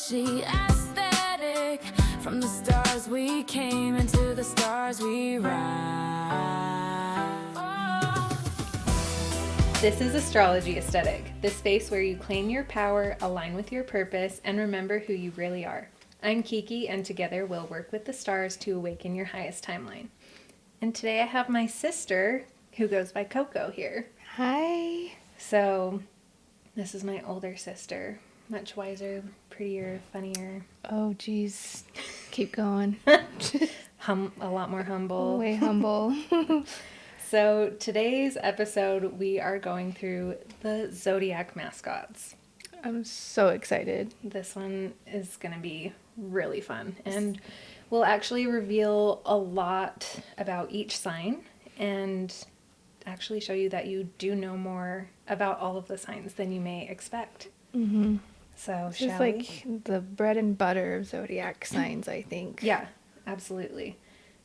Astrology aesthetic. From the stars we came, into the stars we rise. Oh. This is Astrology Aesthetic, the space where you claim your power, align with your purpose, and remember who you really are. I'm Kiki, and together we'll work with the stars to awaken your highest timeline. And today I have my sister, who goes by Coco, here. Hi. So, this is my older sister. Much wiser, prettier, funnier. Oh, geez. Keep going. A lot more humble. Way humble. So, today's episode, we are going through the Zodiac Mascots. I'm so excited. This one is going to be really fun. And we'll actually reveal a lot about each sign and actually show you that you do know more about all of the signs than you may expect. Mm-hmm. So, It's shall just we? like the bread and butter of zodiac signs, I think. Yeah, absolutely.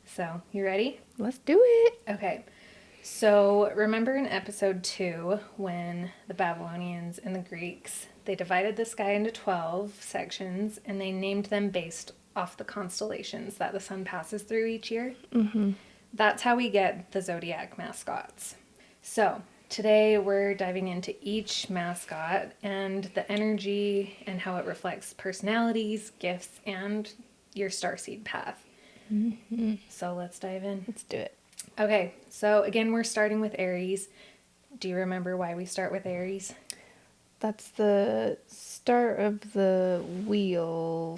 So, you ready? Let's do it. Okay. So, remember in episode 2 when the Babylonians and the Greeks, they divided the sky into 12 sections and they named them based off the constellations that the sun passes through each year? Mm-hmm. That's how we get the Zodiac Mascots. So, today we're diving into each mascot and the energy and how it reflects personalities, gifts, and your starseed path. Mm-hmm. So, let's dive in. Let's do it. Okay, so again, we're starting with Aries. Do you remember why we start with Aries? That's the start of the wheel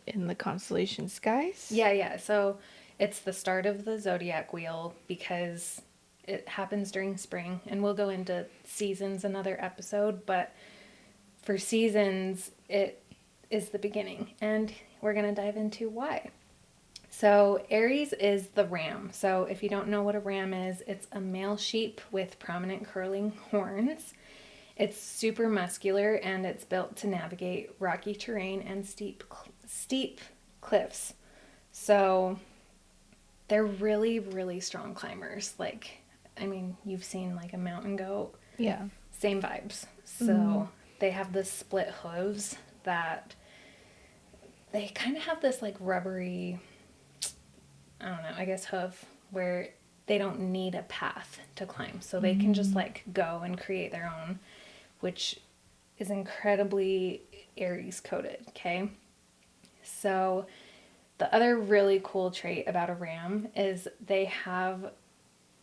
in the constellation skies. Yeah. So it's the start of the zodiac wheel because it happens during spring, and we'll go into seasons another episode, but for seasons, it is the beginning, and we're going to dive into why. So Aries is the ram. So if you don't know what a ram is, it's a male sheep with prominent curling horns. It's super muscular and it's built to navigate rocky terrain and steep cliffs. So they're really, really strong climbers. You've seen like a mountain goat. Yeah. Same vibes. So they have this split hooves that they kind of have this like rubbery, I don't know, I guess hoof where they don't need a path to climb. So they can just like go and create their own, which is incredibly Aries coded, okay? So the other really cool trait about a ram is they have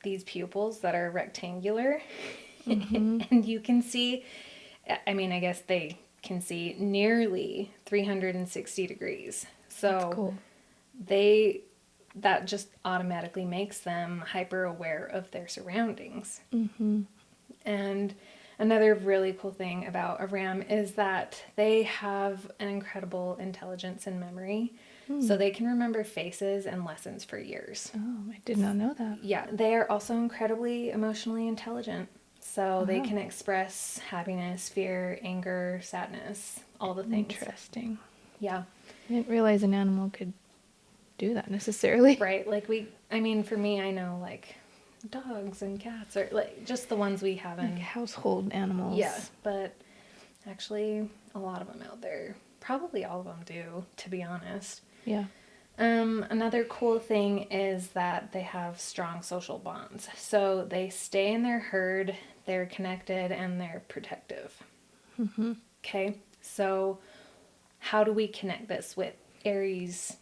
these pupils that are rectangular and you can see, I guess they can see nearly 360 degrees. So That's cool. that just automatically makes them hyper aware of their surroundings. Mm-hmm. And another really cool thing about a ram is that they have an incredible intelligence and memory. So they can remember faces and lessons for years. Oh, I did not know that. Yeah, they are also incredibly emotionally intelligent. So they can express happiness, fear, anger, sadness, all the things. Interesting. Yeah. I didn't realize an animal could do that necessarily. Right, for me, I know, like, dogs and cats, or, like, just the ones we have in. Like household animals. Yeah, but actually, a lot of them out there, probably all of them do, to be honest. Yeah. Another cool thing is that they have strong social bonds. So they stay in their herd, they're connected, and they're protective. Mm-hmm. Okay, so how do we connect this with Aries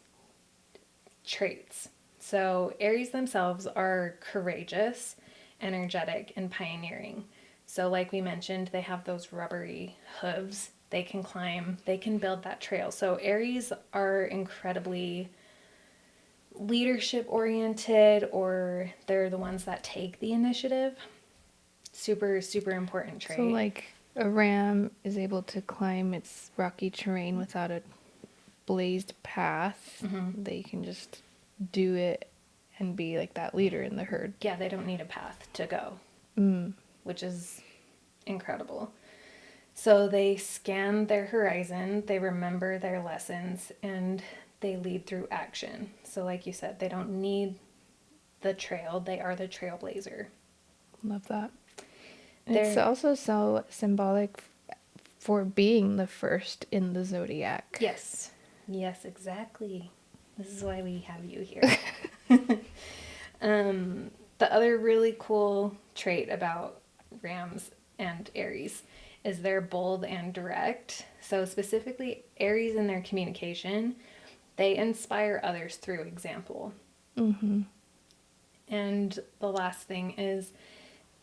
traits? So Aries themselves are courageous, energetic, and pioneering. So like we mentioned, they have those rubbery hooves. They can climb, they can build that trail. So Aries are incredibly leadership oriented, or they're the ones that take the initiative. Super, super important trait. So like a ram is able to climb its rocky terrain without a blazed path. Mm-hmm. They can just do it and be like that leader in the herd. Yeah, they don't need a path to go, which is incredible. So they scan their horizon, they remember their lessons, and they lead through action. So like you said, they don't need the trail, they are the trailblazer. Love that. It's also so symbolic for being the first in the zodiac. Yes. Yes, exactly. This is why we have you here. The other really cool trait about Rams and Aries is they're bold and direct. So specifically Aries in their communication, they inspire others through example. Mm-hmm. And the last thing is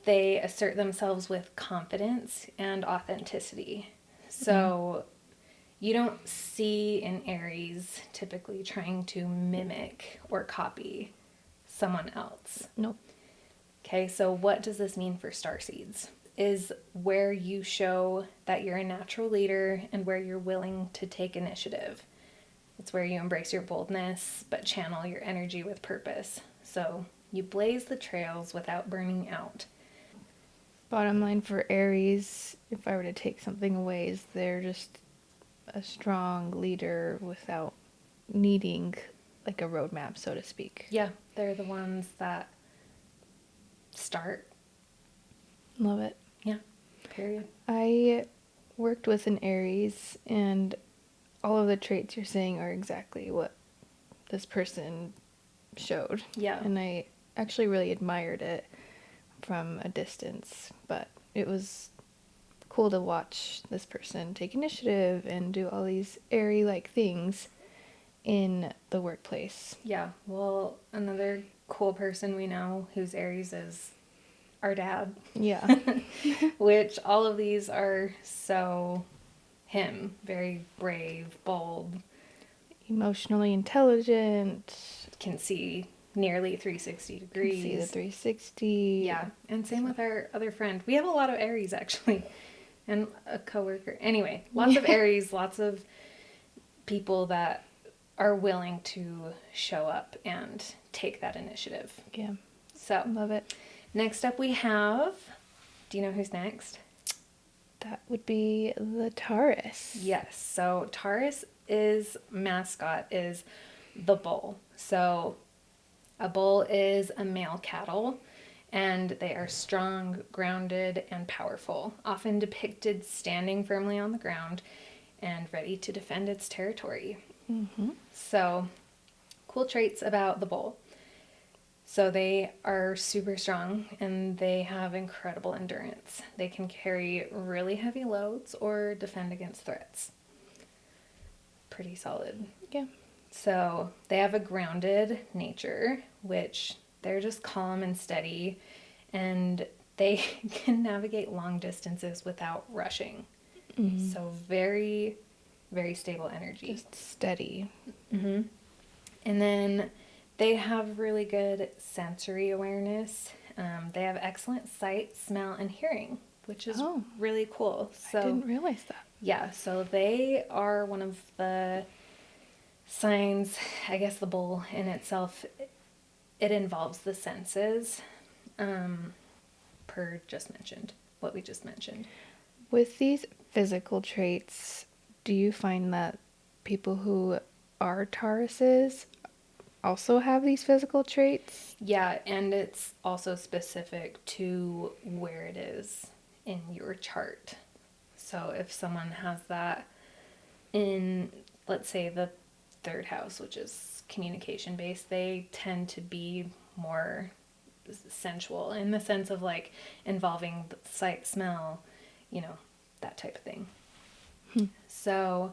they assert themselves with confidence and authenticity. So you don't see in Aries typically trying to mimic or copy someone else. Nope. Okay, so what does this mean for starseeds? Is where you show that you're a natural leader and where you're willing to take initiative. It's where you embrace your boldness, but channel your energy with purpose. So you blaze the trails without burning out. Bottom line for Aries, if I were to take something away, is they're just a strong leader without needing like a roadmap, so to speak. Yeah, they're the ones that start. Love it. Yeah, period. I worked with an Aries, and all of the traits you're saying are exactly what this person showed. Yeah. And I actually really admired it from a distance, but it was cool to watch this person take initiative and do all these airy-like things in the workplace. Yeah, well, another cool person we know who's Aries is our dad, Yeah. which all of these are so him. Very brave, bold, Emotionally intelligent. can see nearly 360 degrees. Can see the 360. Yeah, and same with our other friend. We have a lot of Aries actually, and a coworker. Anyway, lots of Aries, lots of people that are willing to show up and take that initiative. Yeah. So, Love it. next up we have, do you know who's next? That would be the Taurus. Yes, so Taurus is mascot is the bull. So a bull is a male cattle, and they are strong, grounded, and powerful, often depicted standing firmly on the ground and ready to defend its territory. Mm-hmm. So, cool traits about the bull. So they are super strong and they have incredible endurance. They can carry really heavy loads or defend against threats. Pretty solid. Yeah. So they have a grounded nature, which they're just calm and steady, and they can navigate long distances without rushing. Mm-hmm. So very, very stable energy. Just steady. Mm-hmm. And then they have really good sensory awareness. They have excellent sight, smell, and hearing, which is really cool. So I didn't realize that. yeah, so they are one of the signs, I guess the bull in itself, it involves the senses, per just mentioned, what we just mentioned. With these physical traits, do you find that people who are Tauruses also have these physical traits? Yeah, and it's also specific to where it is in your chart. So if someone has that in, let's say, the third house, which is communication based, they tend to be more sensual in the sense of like involving the sight, smell, you know, that type of thing. So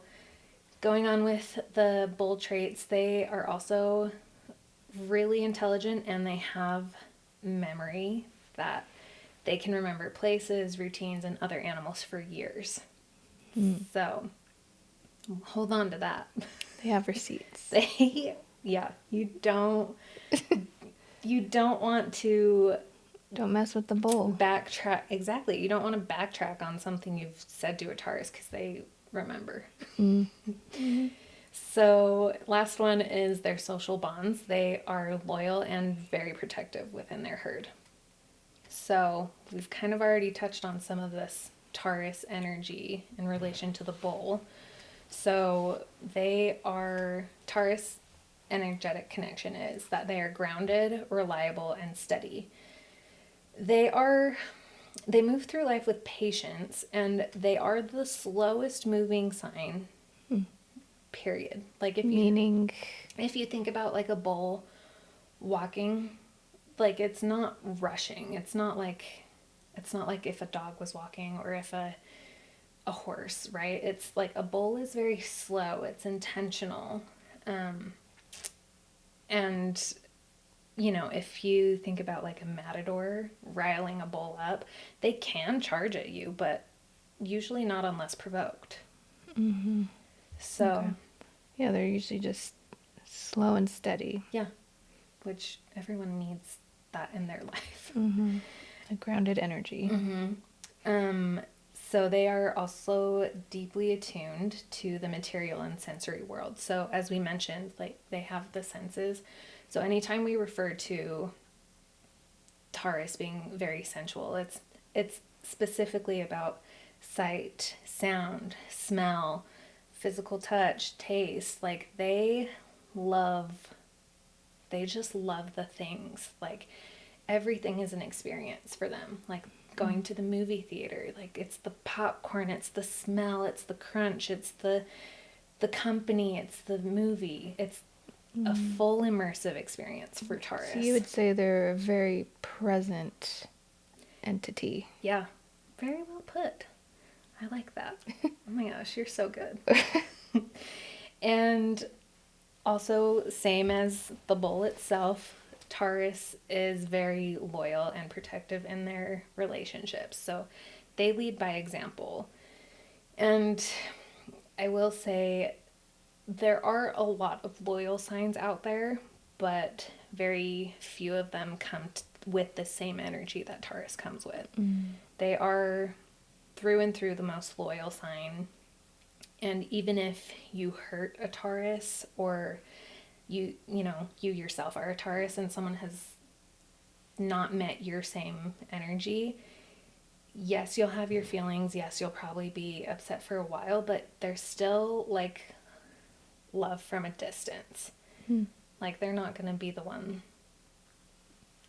going on with the bull traits, they are also really intelligent and they have memory that they can remember places, routines, and other animals for years. So hold on to that. They have receipts. Yeah, you don't want to Don't mess with the bull. backtrack. Exactly. You don't want to backtrack on something you've said to a Taurus because they remember. Mm-hmm. So last one is their social bonds. They are loyal and very protective within their herd. So we've kind of already touched on some of this Taurus energy in relation to the bull. So Taurus energetic connection is that they are grounded, reliable, and steady. They are they move through life with patience, and they are the slowest moving sign, period. Like Meaning, if you think about like a bull walking, like it's not rushing. It's not like if a dog was walking or if a horse, right? It's like a bull is very slow. It's intentional. And you know, if you think about like a matador riling a bull up, they can charge at you, but usually not unless provoked. So, okay. Yeah, they're usually just slow and steady. yeah, which everyone needs that in their life. A grounded energy. So they are also deeply attuned to the material and sensory world. So as we mentioned, like they have the senses. So anytime we refer to Taurus being very sensual, it's specifically about sight, sound, smell, physical touch, taste. Like they just love the things. Like everything is an experience for them. Like going to the movie theater, like it's the popcorn, it's the smell, it's the crunch, it's the company, it's the movie. It's a full immersive experience for Taurus. So you would say they're a very present entity. Yeah, very well put. I like that. Oh my gosh, you're so good. And also, same as the bull itself, Taurus is very loyal and protective in their relationships. So they lead by example. And I will say there are a lot of loyal signs out there, but very few of them come with the same energy that Taurus comes with. They are through and through the most loyal sign. And even if you hurt a Taurus, or you yourself are a Taurus and someone has not met your same energy, yes, you'll have your feelings. Yes, you'll probably be upset for a while, but there's still like love from a distance. Like they're not going to be the one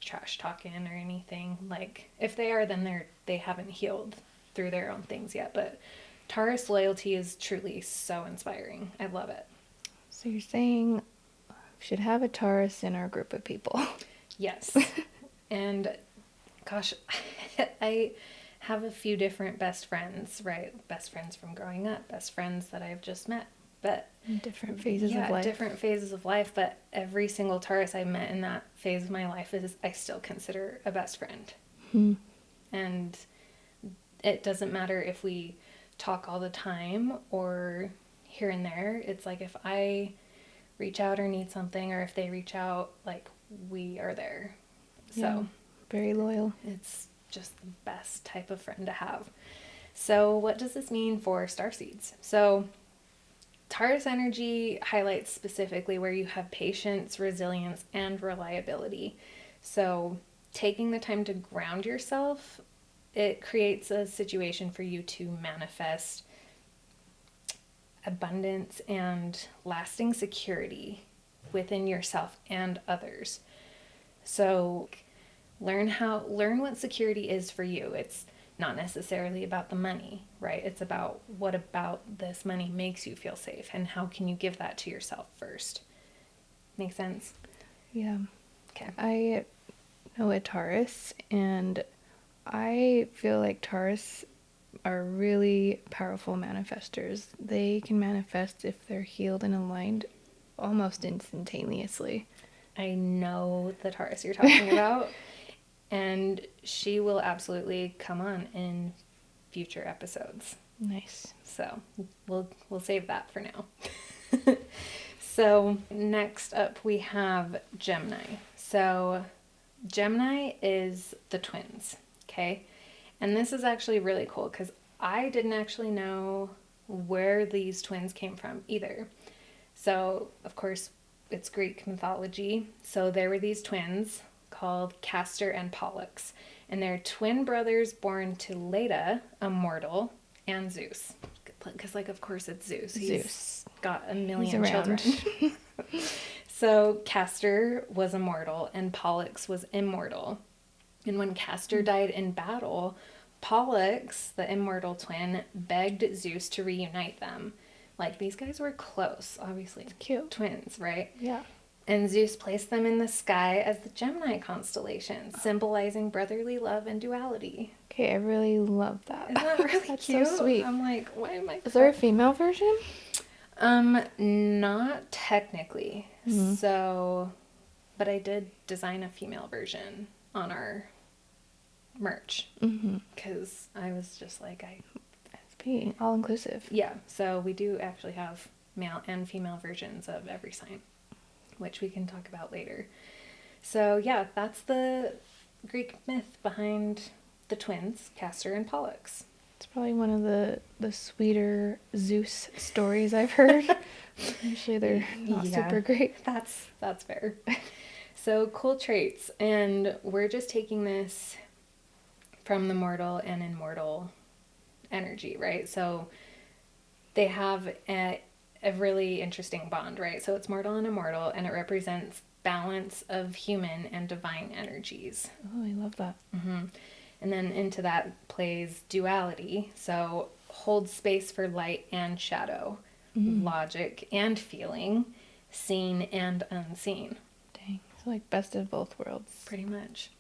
trash talking or anything. Like if they are, then they haven't healed through their own things yet. But Taurus loyalty is truly so inspiring. I love it. So you're saying we should have a Taurus in our group of people. Yes. And gosh, I have a few different best friends, right? Best friends from growing up, best friends that I've just met. But Different phases of life. Different phases of life. But every single Taurus I met in that phase of my life I still consider a best friend. And it doesn't matter if we talk all the time or here and there. It's like if I reach out or need something, or if they reach out, like we are there. So very loyal. it's just the best type of friend to have. So what does this mean for starseeds? So Taurus energy highlights specifically where you have patience, resilience, and reliability. So taking the time to ground yourself, it creates a situation for you to manifest abundance and lasting security within yourself and others. So learn what security is for you. It's not necessarily about the money, right? It's about what about this money makes you feel safe, and how can you give that to yourself first. Make sense? Yeah. Okay. I know a Taurus, and I feel like Taurus are really powerful manifestors. They can manifest if they're healed and aligned almost instantaneously. I know the Taurus you're talking about, and she will absolutely come on in future episodes. Nice. So we'll save that for now. So next up we have Gemini. So Gemini is the twins, okay? And this is actually really cool because I didn't actually know where these twins came from either. So, of course, it's Greek mythology. So there were these twins called Castor and Pollux. And they're twin brothers born to Leda, a mortal, and Zeus. Because, like, of course it's Zeus. He's got a million children. So Castor was immortal and Pollux was immortal. And when Castor died in battle, Pollux, the immortal twin, begged Zeus to reunite them. Like, these guys were close, obviously. Cute. Twins, right? Yeah. And Zeus placed them in the sky as the Gemini constellation, symbolizing brotherly love and duality. Okay, I really love that. Isn't that really That's cute? so sweet. I'm like, why am I... Is there a female version? Not technically. Mm-hmm. So, but I did design a female version on our merch because I was just like, It's being all inclusive. yeah. So we do actually have male and female versions of every sign, which we can talk about later. So yeah, that's the Greek myth behind the twins, Castor and Pollux. It's probably one of the sweeter Zeus stories I've heard. Usually they're not Yeah. super great. That's fair. So cool traits, and we're just taking this from the mortal and immortal energy, right? So they have a really interesting bond, right? So it's mortal and immortal, and it represents balance of human and divine energies. Oh, I love that. And then into that plays duality, so holds space for light and shadow, logic and feeling, seen and unseen. Dang. So like best of both worlds. Pretty much.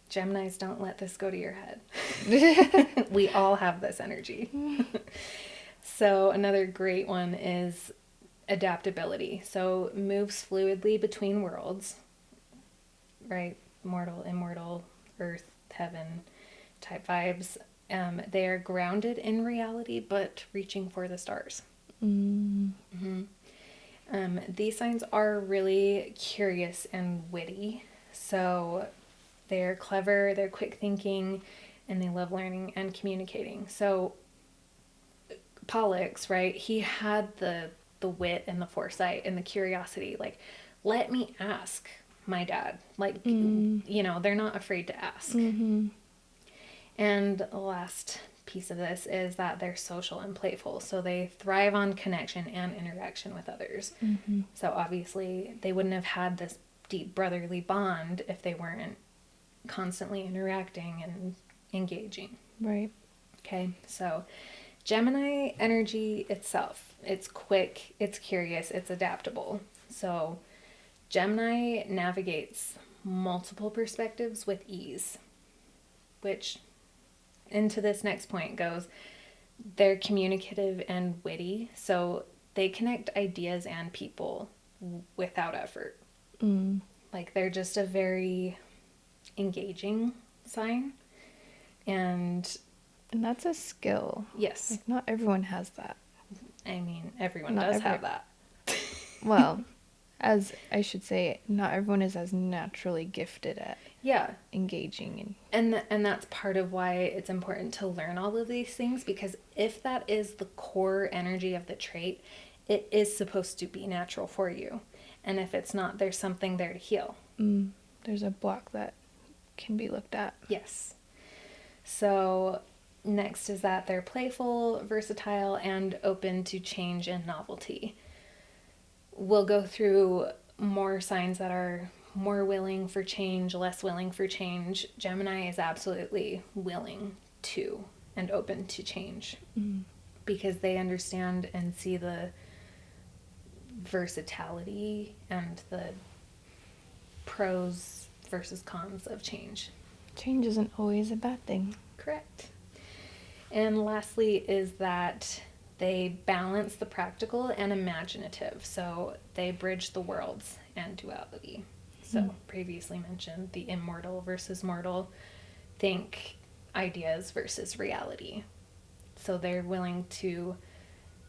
Geminis, don't let this go to your head. We all have this energy. So another great one is adaptability. So moves fluidly between worlds, right? Mortal, immortal, earth, heaven type vibes. They are grounded in reality, but reaching for the stars. These signs are really curious and witty. So they're clever, they're quick thinking, and they love learning and communicating. So Pollux, right, he had the wit and the foresight and the curiosity. Like, let me ask my dad. Like, you know, they're not afraid to ask. And the last piece of this is that they're social and playful. So they thrive on connection and interaction with others. So obviously they wouldn't have had this deep brotherly bond if they weren't constantly interacting and engaging. Right. Okay, so Gemini energy itself, it's quick, it's curious, it's adaptable. So Gemini navigates multiple perspectives with ease, which into this next point goes, they're communicative and witty, so they connect ideas and people without effort. Like, they're just a very engaging sign. And that's a skill. yes, Like not everyone has that. I mean, everyone Not does have that. Well, as I should say, not everyone is as naturally gifted at Yeah. engaging And that's part of why it's important to learn all of these things, because if that is the core energy of the trait, it is supposed to be natural for you. And if it's not, there's something there to heal. there's a block that can be looked at. Yes. So next is that they're playful, versatile, and open to change and novelty. We'll go through more signs that are more willing for change, less willing for change. Gemini is absolutely willing to and open to change because they understand and see the versatility and the pros versus cons of change. Change isn't always a bad thing. Correct. And lastly is that they balance the practical and imaginative. So they bridge the worlds and duality. So previously mentioned the immortal versus mortal. Think ideas versus reality. So they're willing to,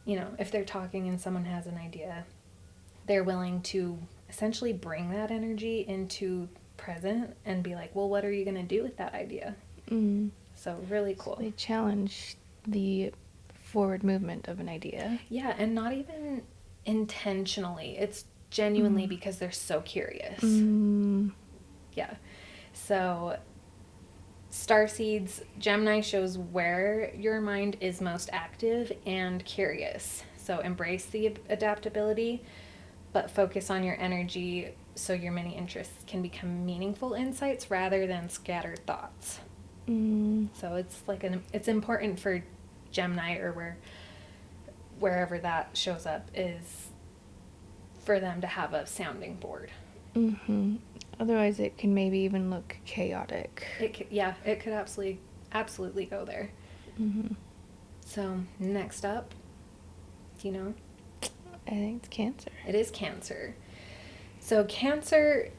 if they're talking and someone has an idea, they're willing to essentially bring that energy into present and be like, well, what are you going to do with that idea? So really cool. So they challenge the forward movement of an idea. Yeah, and not even intentionally. It's genuinely because they're so curious. Yeah. So Starseeds, Gemini shows where your mind is most active and curious. So embrace the adaptability, but focus on your energy so your many interests can become meaningful insights rather than scattered thoughts. So it's like it's important for Gemini or wherever that shows up is for them to have a sounding board. Otherwise, it can maybe even look chaotic. It could absolutely go there. So next up, do you know? I think it's Cancer. It is Cancer. So Cancer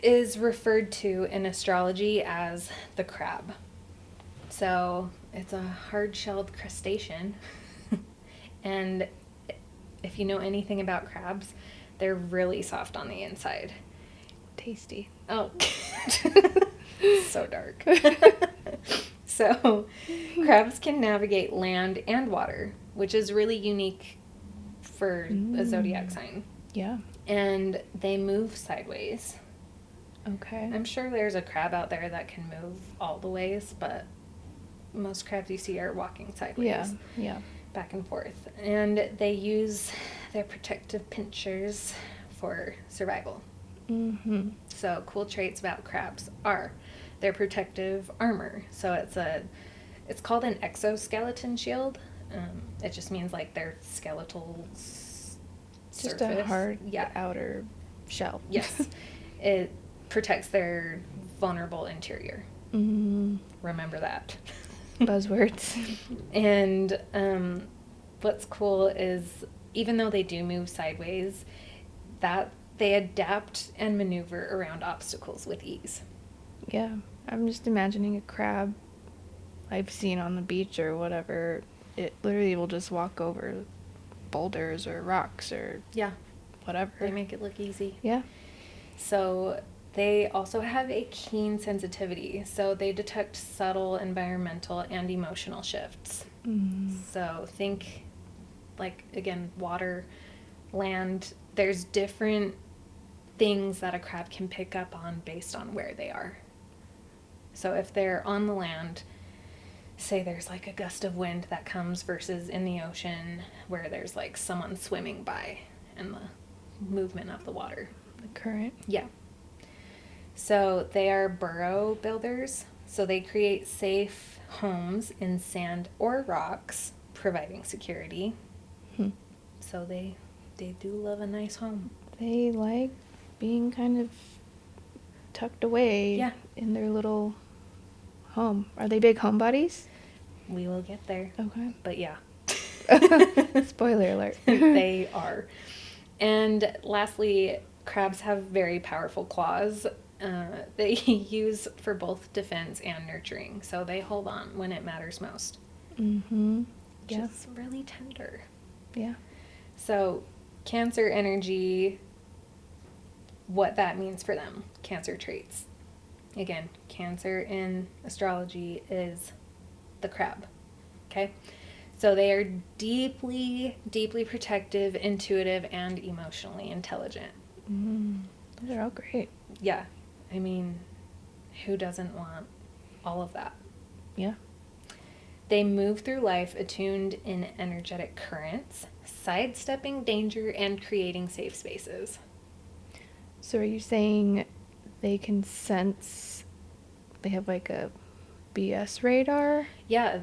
is referred to in astrology as the crab. So it's a hard-shelled crustacean. And if you know anything about crabs, they're really soft on the inside. Tasty. Oh, so dark. So crabs can navigate land and water, which is really unique for a zodiac sign. Yeah. And they move sideways. Okay. I'm sure there's a crab out there that can move all the ways, but most crabs you see are walking sideways. Yeah. Back and forth. And they use their protective pinchers for survival. So cool traits about crabs are their protective armor. So it's called an exoskeleton shield. It just means like their skeletal Just surface. a hard outer shell. Yes. It protects their vulnerable interior. Remember that. Buzzwords. And what's cool is even though they do move sideways, that they adapt and maneuver around obstacles with ease. Yeah. I'm just imagining a crab I've seen on the beach or whatever. It literally will just walk over boulders or rocks or whatever. They make it look easy. Yeah. So they also have a keen sensitivity. So they detect subtle environmental and emotional shifts. So think like, again, water, land. There's different things that a crab can pick up on based on where they are. So if they're on the land, say there's like a gust of wind that comes versus in the ocean where there's like someone swimming by and the movement of the water. The current. Yeah. So they are burrow builders. So they create safe homes in sand or rocks, providing security. So they do love a nice home. They like being kind of tucked away in their little home. Are they big homebodies? We will get there. Okay. But yeah. Spoiler alert. They are. And lastly, crabs have very powerful claws. They use for both defense and nurturing. So they hold on when it matters most. Which is really tender. Yeah. So Cancer energy, what that means for them, Cancer traits. Again, Cancer in astrology is the crab. Okay? So they are deeply, deeply protective, intuitive, and emotionally intelligent. Those are all great. Yeah. I mean, who doesn't want all of that? Yeah. They move through life attuned in energetic currents, sidestepping danger and creating safe spaces. So are you saying they can sense, they have like a BS radar? Yeah,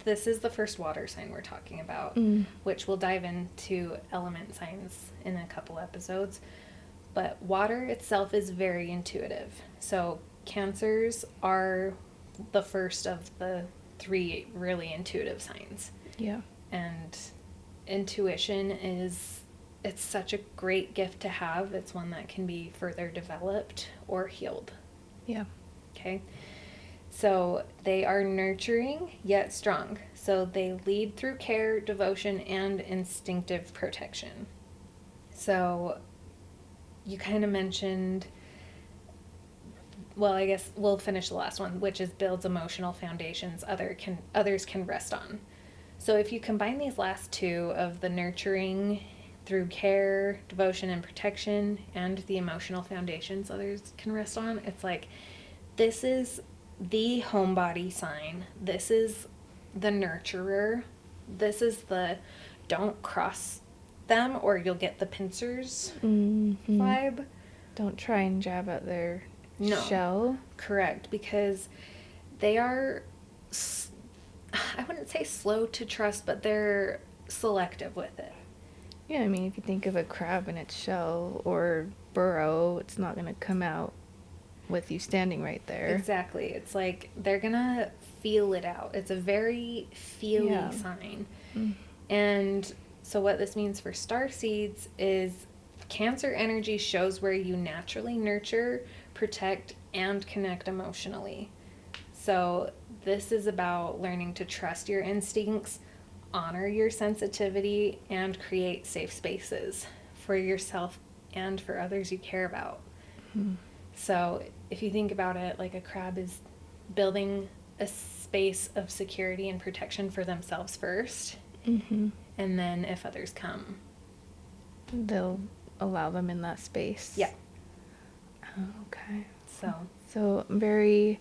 this is the first water sign we're talking about, which we'll dive into element signs in a couple episodes. But water itself is very intuitive. So Cancers are the first of the 3 really intuitive signs. Yeah. And intuition it's such a great gift to have. It's one that can be further developed or healed. Yeah. Okay. So they are nurturing yet strong. So they lead through care, devotion, and instinctive protection. So you kind of mentioned, well, I guess we'll finish the last one, which is builds emotional foundations others can rest on. So if you combine these last 2 of the nurturing through care, devotion, and protection, and the emotional foundations others can rest on, it's like, this is the homebody sign. This is the nurturer. This is the don't cross them or you'll get the pincers vibe. Don't try and jab at their No. shell. Correct, because they are, I wouldn't say slow to trust, but they're selective with it. Yeah, I mean, if you think of a crab in its shell or burrow, it's not going to come out with you standing right there. Exactly. It's like they're gonna feel it out. It's a very feely Yeah. sign. Mm. And so what this means for starseeds is Cancer energy shows where you naturally nurture, protect, and connect emotionally. So this is about learning to trust your instincts, honor your sensitivity, and create safe spaces for yourself and for others you care about. Mm. So if you think about it, like a crab is building a space of security and protection for themselves first, Mm-hmm. and then if others come, They'll allow them in that space. yeah. Oh, okay. So very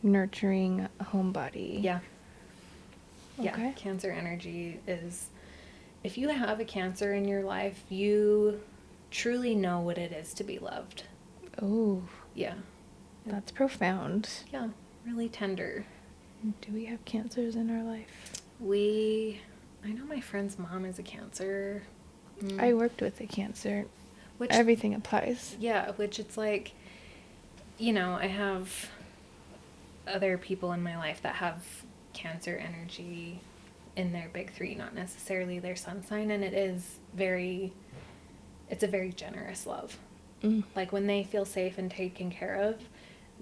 nurturing homebody. yeah, Okay. yeah. Cancer energy is, if you have a Cancer in your life, you truly know what it is to be loved. Oh, Yeah, that's profound. yeah, really tender. Do we have cancers in our life? I know my friend's mom is a Cancer. I worked with a Cancer. Which, Everything applies. yeah, which it's like, I have other people in my life that have Cancer energy in their big three, not necessarily their sun sign, and it's a very generous love. Mm. Like when they feel safe and taken care of,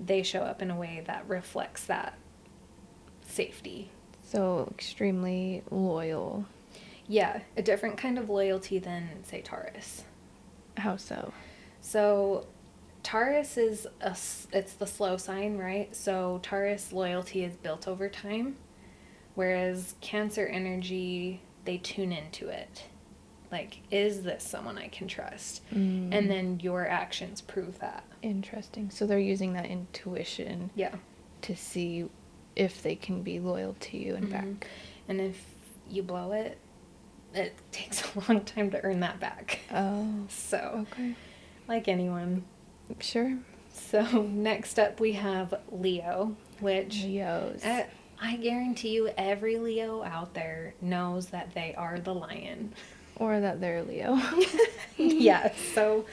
they show up in a way that reflects that safety. So extremely loyal. Yeah, a different kind of loyalty than, say, Taurus. How so? So Taurus is it's the slow sign, right? So Taurus loyalty is built over time, whereas Cancer energy, they tune into it. Like, is this someone I can trust? Mm. And then your actions prove that. Interesting. So they're using that intuition Yeah. to see if they can be loyal to you and Mhm. back. And if you blow it, it takes a long time to earn that back. Oh. So, Okay. like anyone. Sure. So next up we have Leo, which Leos. I guarantee you every Leo out there knows that they are the lion. Or that they're Leo. Yeah, so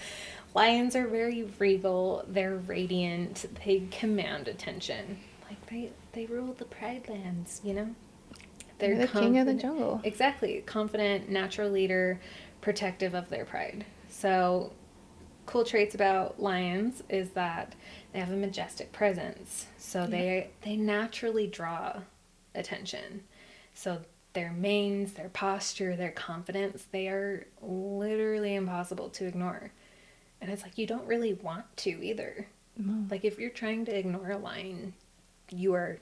lions are very regal, they're radiant, they command attention. Like they rule the Pride Lands, They're the king of the confident- jungle. Exactly. Confident, natural leader, protective of their pride. So cool traits about lions is that they have a majestic presence. So they naturally draw attention. So their manes, their posture, their confidence, they are literally impossible to ignore. And it's like you don't really want to either. No. Like if you're trying to ignore a lion, you are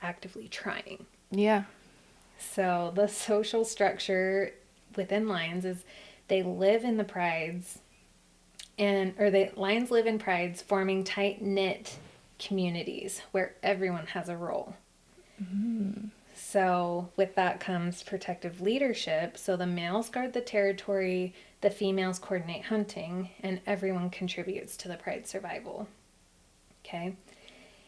actively trying. Yeah. So the social structure within lions is they live in the prides lions live in prides forming tight-knit communities where everyone has a role. Mm. So with that comes protective leadership. So the males guard the territory, the females coordinate hunting, and everyone contributes to the pride survival. Okay?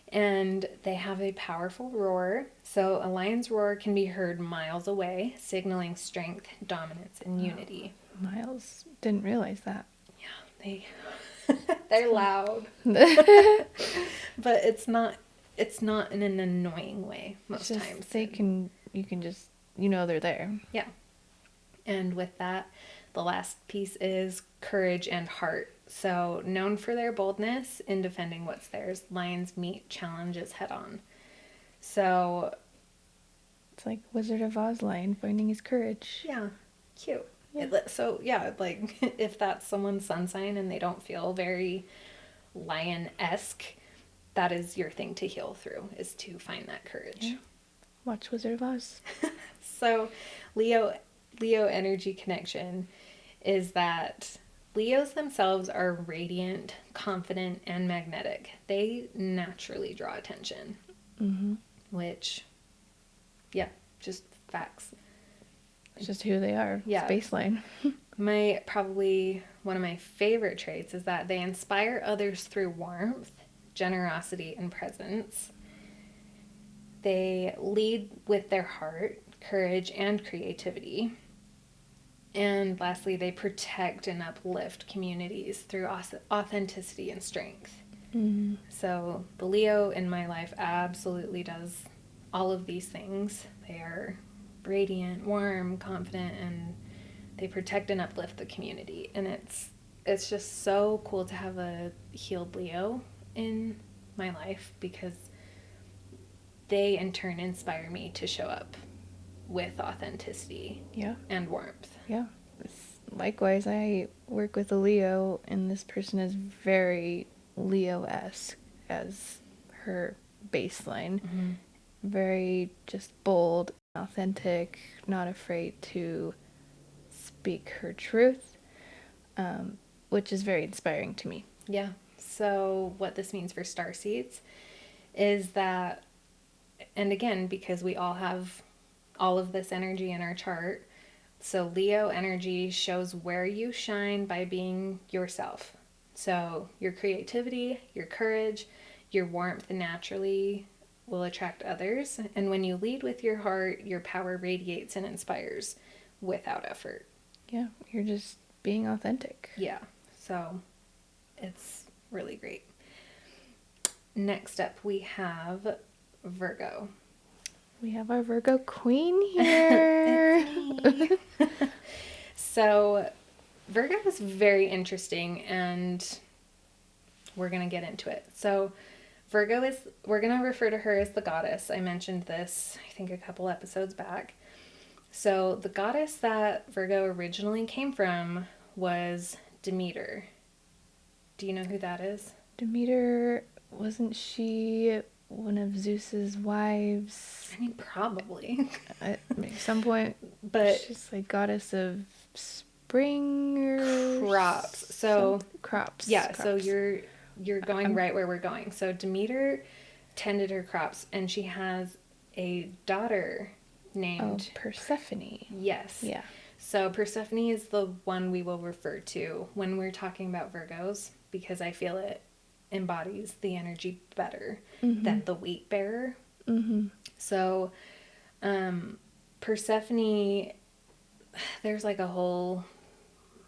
And they have a powerful roar. So a lion's roar can be heard miles away, signaling strength, dominance, and unity. Miles didn't realize that. Yeah, they're loud. But it's not in an annoying way most It's just, times. you can just, they're there. Yeah. And with that, the last piece is courage and heart. So, known for their boldness in defending what's theirs, lions meet challenges head on. So, It's like Wizard of Oz lion finding his courage. yeah, cute. Yeah. So, yeah, like if that's someone's sun sign and they don't feel very lion-esque, that is your thing to heal through, is to find that courage. Yeah. Watch Wizard of Oz. So, Leo energy connection is that Leos themselves are radiant, confident, and magnetic. They naturally draw attention, Mm-hmm. which, yeah, just facts. It's just who they are. Yeah. It's baseline. Probably one of my favorite traits is that they inspire others through warmth, generosity, and presence. They lead with their heart, courage, and creativity. And lastly, they protect and uplift communities through authenticity and strength. Mm-hmm. So the Leo in my life absolutely does all of these things. They are radiant, warm, confident, and they protect and uplift the community. And it's just so cool to have a healed Leo in my life, because they in turn inspire me to show up with authenticity Yeah. and warmth. Yeah. Likewise, I work with a Leo, and this person is very Leo-esque as her baseline. Mm-hmm. Very just bold, authentic, not afraid to speak her truth, which is very inspiring to me. Yeah. So what this means for starseeds is that, and again, because we all have all of this energy in our chart, so Leo energy shows where you shine by being yourself. So your creativity, your courage, your warmth naturally will attract others. And when you lead with your heart, your power radiates and inspires without effort. Yeah, you're just being authentic. Yeah. So it's really great. Next up, we have Virgo. We have our Virgo queen here. So Virgo is very interesting, and we're going to get into it. So Virgo is, we're going to refer to her as the goddess. I mentioned this, I think, a couple episodes back. So the goddess that Virgo originally came from was Demeter. Do you know who that is? Demeter, wasn't she one of Zeus's wives? I mean, probably. At some point, But she's like goddess of spring or crops. So crops. yeah, so crops. you're going right where we're going. So Demeter tended her crops, and she has a daughter named Persephone. Yes. Yeah. So Persephone is the one we will refer to when we're talking about Virgos, because I feel it embodies the energy better than the wheat bearer. Mm-hmm. So Persephone, there's like a whole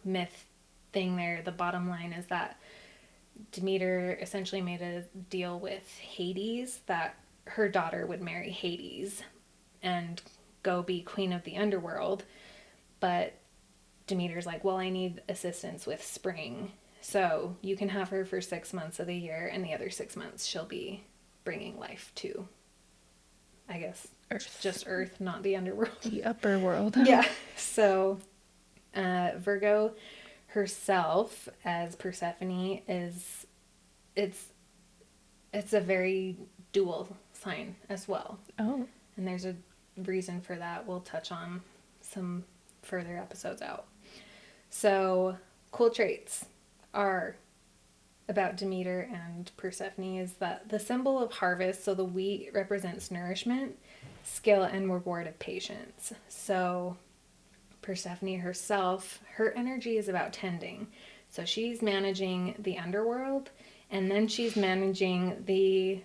myth thing there. The bottom line is that Demeter essentially made a deal with Hades that her daughter would marry Hades and go be queen of the underworld. But Demeter's like, well, I need assistance with spring. So you can have her for 6 months of the year, and the other 6 months she'll be bringing life to, I guess, Earth. just Earth, not the underworld. The upper world. Yeah. So Virgo herself as Persephone is, it's a very dual sign as well. Oh. And there's a reason for that. We'll touch on some further episodes out. So cool traits are about Demeter and Persephone is that the symbol of harvest, so the wheat represents nourishment, skill, and reward of patience. So Persephone herself, her energy is about tending. So she's managing the underworld, and then she's managing the,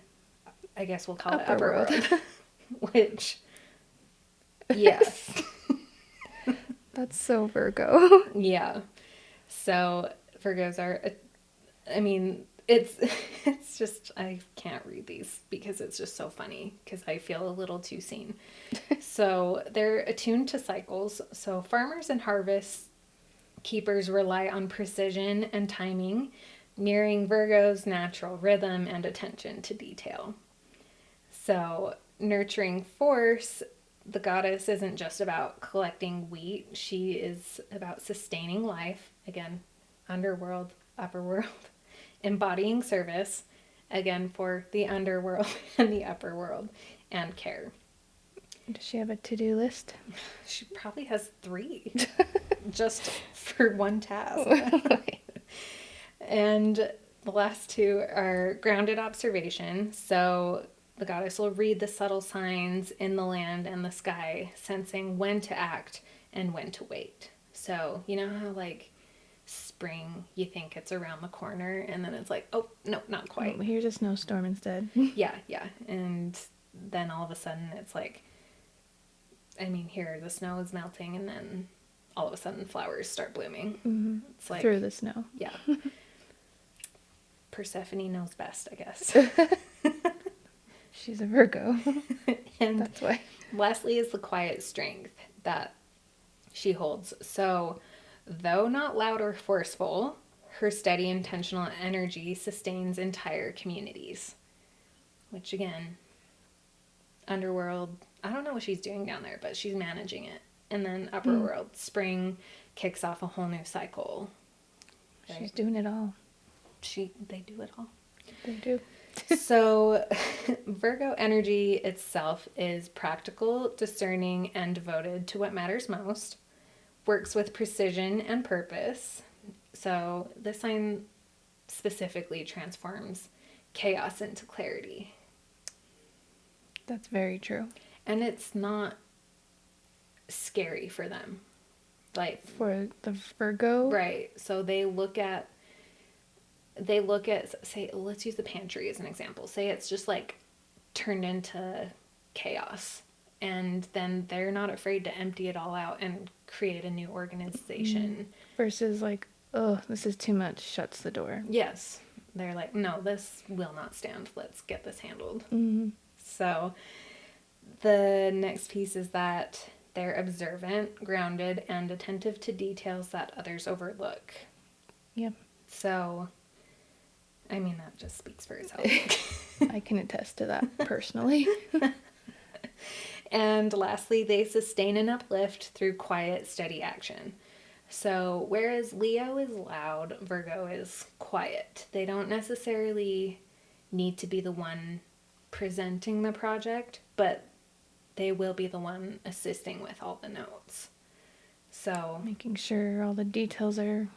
I guess we'll call it upper world. Which, yes. That's so Virgo. Yeah. So Virgos are, I mean, it's just, I can't read these because it's just so funny because I feel a little too seen. So they're attuned to cycles. So farmers and harvest keepers rely on precision and timing, mirroring Virgo's natural rhythm and attention to detail. So nurturing force, the goddess isn't just about collecting wheat. She is about sustaining life. Again, underworld, upper world. Embodying service. Again, for the underworld and the upper world. And care. Does she have a to-do list? She probably has 3. Just for one task. And the last 2 are grounded observation. So the goddess will read the subtle signs in the land and the sky, sensing when to act and when to wait. So, you know how like spring, you think it's around the corner, and then it's like, oh, no, not quite. Oh, here's a snowstorm instead. Yeah. And then all of a sudden it's like, I mean, here, the snow is melting, and then all of a sudden flowers start blooming. Mm-hmm. It's like, Through the snow. yeah. Persephone knows best, I guess. She's a Virgo. And That's why. lastly is the quiet strength that she holds. So, though not loud or forceful, her steady, intentional energy sustains entire communities. Which, again, underworld, I don't know what she's doing down there, but she's managing it. And then upper world, spring kicks off a whole new cycle. Right? She's doing it all. They do it all. They do. So, Virgo energy itself is practical, discerning, and devoted to what matters most. Works with precision and purpose. So, this sign specifically transforms chaos into clarity. That's very true. And it's not scary for them. Like, For the Virgo. right. So they look at, say, let's use the pantry as an example. Say it's just like turned into chaos. And then they're not afraid to empty it all out and create a new organization. Versus like, oh, this is too much, shuts the door. Yes. They're like, no, this will not stand. Let's get this handled. Mm-hmm. So the next piece is that they're observant, grounded, and attentive to details that others overlook. Yep. So, I mean, that just speaks for itself. I can attest to that personally. And lastly, they sustain and uplift through quiet, steady action. So, whereas Leo is loud, Virgo is quiet. They don't necessarily need to be the one presenting the project, but they will be the one assisting with all the notes. So, Making sure all the details are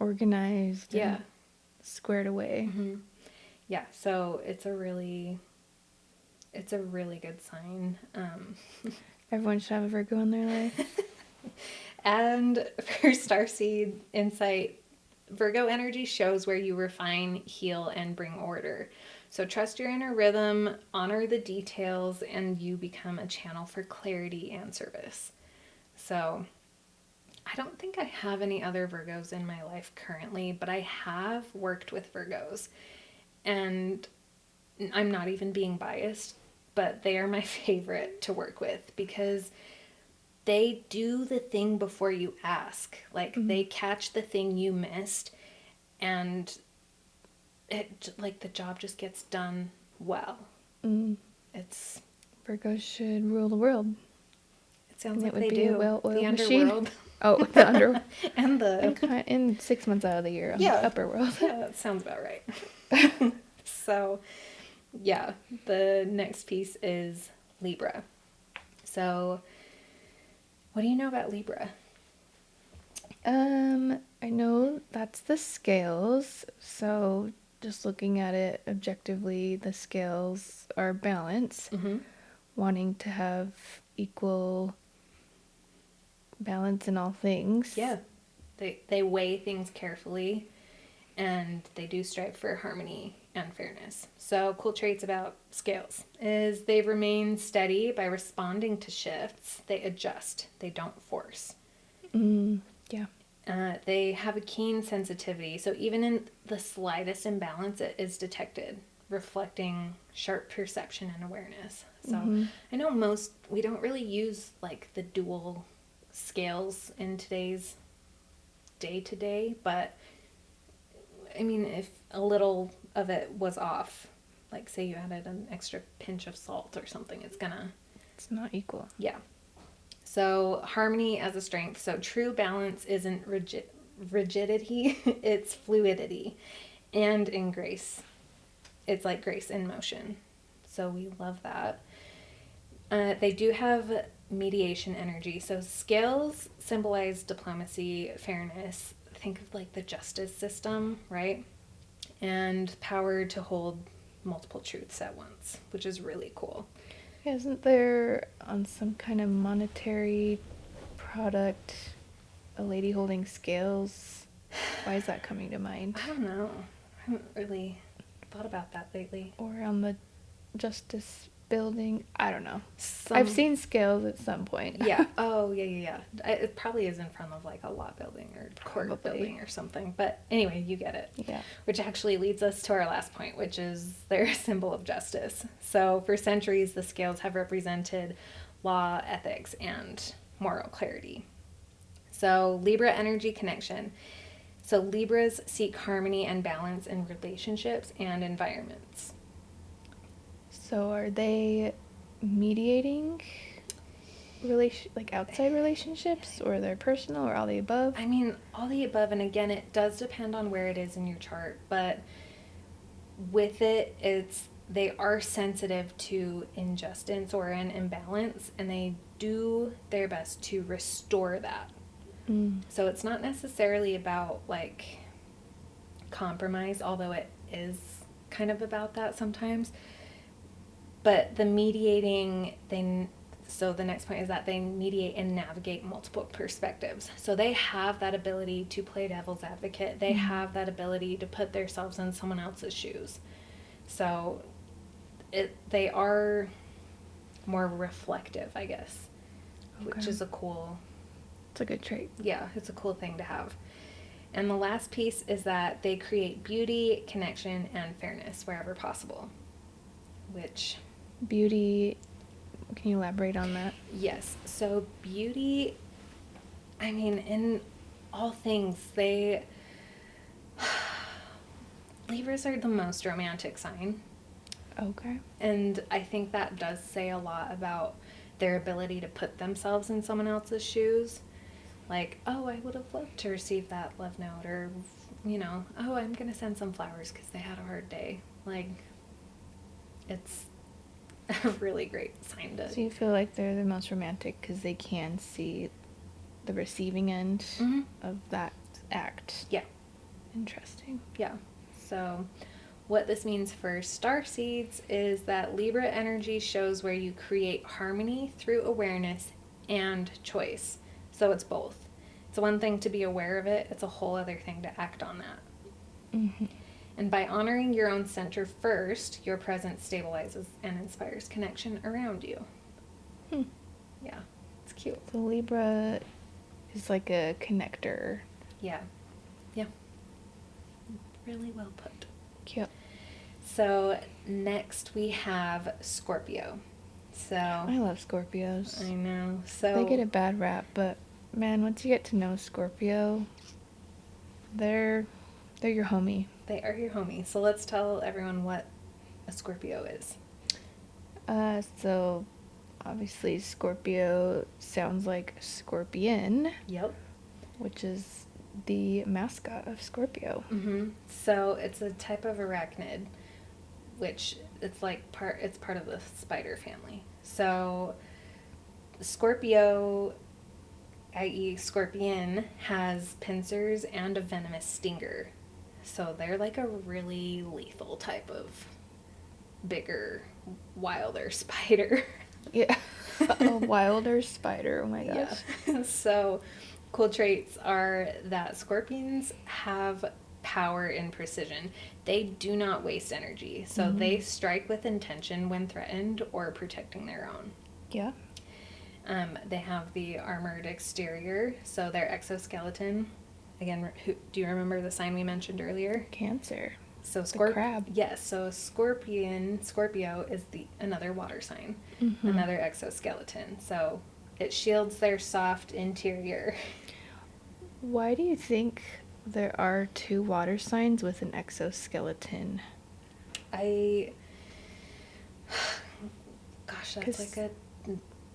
organized. yeah. And squared away. Mm-hmm. Yeah, so it's a really good sign. Everyone should have a Virgo in their life. And for Starseed insight, Virgo energy shows where you refine, heal, and bring order. So trust your inner rhythm, honor the details, and you become a channel for clarity and service. So I don't think I have any other Virgos in my life currently, but I have worked with Virgos. And I'm not even being biased, but they are my favorite to work with because they do the thing before you ask. Like, they catch the thing you missed, and it, like, the job just gets done well. It's... Virgos should rule the world. It sounds And like it would they be a do. well-oiled The machine. underworld. Oh, the under And the... in 6 months out of the year on Yeah. the upper world. Yeah, that sounds about right. So, yeah, the next piece is Libra. So, what do you know about Libra? I know that's the scales. So just looking at it objectively, the scales are balance, wanting to have equal balance in all things. Yeah, they weigh things carefully, and they do strive for harmony and fairness. So cool traits about scales is they remain steady by responding to shifts. They adjust. They don't force. Yeah. They have a keen sensitivity. So even in the slightest imbalance, it is detected, reflecting sharp perception and awareness. So I know we don't really use like the dual scales in today's day-to-day, but I mean, if a little of it was off, like say you added an extra pinch of salt or something, it's not equal. yeah. So harmony as a strength. So true balance isn't rigidity, it's fluidity. And in grace, it's like grace in motion. So we love that. They do have mediation energy. So scales symbolize diplomacy, fairness. Think of like the justice system, right? And power to hold multiple truths at once, which is really cool. Isn't there on some kind of monetary product a lady holding scales? Why is that coming to mind? I don't know. I haven't really thought about that lately. Or on the Justice building? I don't know. Some, I've seen scales at some point. yeah. Oh, yeah. It probably is in front of like a law building or court Probably. building or something. But anyway, you get it. Yeah. Which actually leads us to our last point, which is their symbol of justice. So for centuries, the scales have represented law, ethics, and moral clarity. So Libra energy connection. So Libras seek harmony and balance in relationships and environments. So are they mediating like outside relationships, or they're personal, or all the above? I mean, all the above, and again, it does depend on where it is in your chart, but with it, they are sensitive to injustice or an imbalance, and they do their best to restore that. So it's not necessarily about like compromise, although it is kind of about that sometimes. But the mediating thing, so the next point is that they mediate and navigate multiple perspectives. So they have that ability to play devil's advocate. They have that ability to put themselves in someone else's shoes. So they are more reflective, I guess, which Okay. is a cool, It's a good trait. yeah, it's a cool thing to have. And the last piece is that they create beauty, connection, and fairness wherever possible, which... Beauty, can you elaborate on that? Yes. So beauty, I mean, in all things, Libras are the most romantic sign. Okay. And I think that does say a lot about their ability to put themselves in someone else's shoes. Like, oh, I would have loved to receive that love note, or, oh, I'm going to send some flowers because they had a hard day. Like, it's a really great sign to... So you feel like they're the most romantic because they can see the receiving end of that act. Yeah. Interesting. Yeah. So what this means for starseeds is that Libra energy shows where you create harmony through awareness and choice. So it's both. It's one thing to be aware of it. It's a whole other thing to act on that. Mm-hmm. And by honoring your own center first, your presence stabilizes and inspires connection around you. Yeah, it's cute. So Libra is like a connector. Yeah. Really well put. Cute. So next we have Scorpio. So I love Scorpios. I know. So They get a bad rap, but man, once you get to know Scorpio, they're your homie. they are your homie. So let's tell everyone what a Scorpio is. So obviously Scorpio sounds like scorpion, Yep. which is the mascot of Scorpio. So it's a type of arachnid, which it's part of the spider family. So Scorpio, i.e. scorpion, has pincers and a venomous stinger. So they're like a really lethal type of bigger, wilder spider. Yeah. A wilder spider. Oh my gosh. Yeah. So cool traits are that scorpions have power and precision. They do not waste energy. So they strike with intention when threatened or protecting their own. Yeah. They have the armored exterior, so their exoskeleton. Again, do you remember the sign we mentioned earlier? Cancer. So The crab. Yes, so Scorpio is another water sign, another exoskeleton. So it shields their soft interior. Why do you think there are two water signs with an exoskeleton? Gosh, that's 'Cause- like a